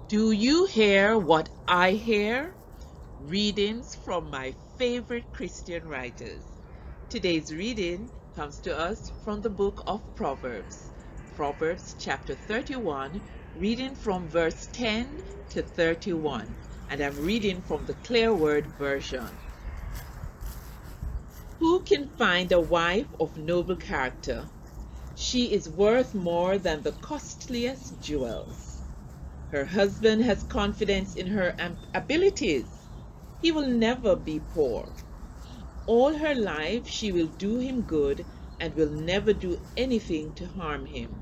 Do you hear what I hear? Readings from my favorite Christian writers. Today's reading comes to us from the book of Proverbs. Proverbs chapter 31, reading from verse 10 to 31. And I'm reading from the Clear Word version. Who can find a wife of noble character? She is worth more than the costliest jewels. Her husband has confidence in her abilities. He will never be poor. All her life she will do him good and will never do anything to harm him.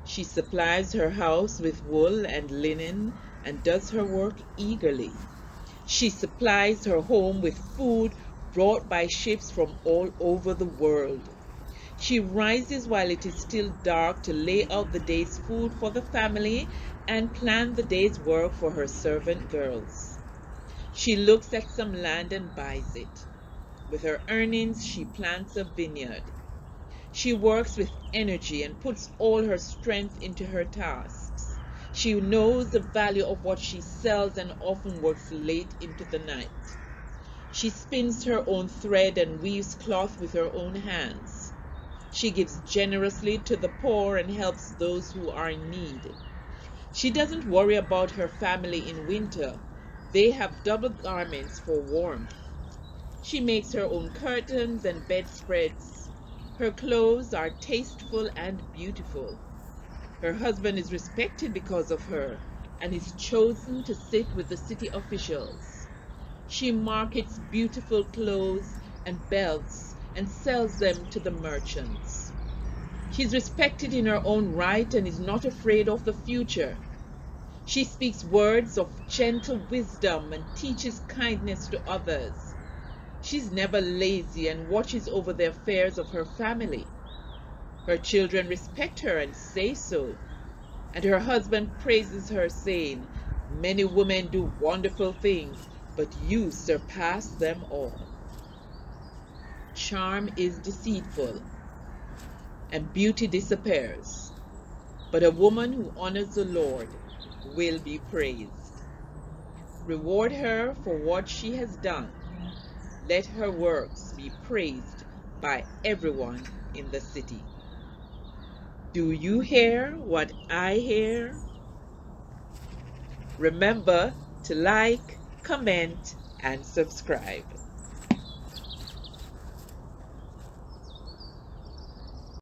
She supplies her house with wool and linen and does her work eagerly. She supplies her home with food brought by ships from all over the world. She rises while it is still dark to lay out the day's food for the family and plan the day's work for her servant girls. She looks at some land and buys it. With her earnings, she plants a vineyard. She works with energy and puts all her strength into her tasks. She knows the value of what she sells and often works late into the night. She spins her own thread and weaves cloth with her own hands. She gives generously to the poor and helps those who are in need. She doesn't worry about her family in winter. They have double garments for warmth. She makes her own curtains and bedspreads. Her clothes are tasteful and beautiful. Her husband is respected because of her and is chosen to sit with the city officials. She markets beautiful clothes and belts and sells them to the merchants. She is respected in her own right and is not afraid of the future. She speaks words of gentle wisdom and teaches kindness to others. She's never lazy and watches over the affairs of her family. Her children respect her and say so. And her husband praises her, saying, "Many women do wonderful things, but you surpass them all." Charm is deceitful, and beauty disappears. But a woman who honors the Lord will be praised. Reward her for what she has done. Let her works be praised by everyone in the city. Do you hear what I hear? Remember to like, comment, and subscribe.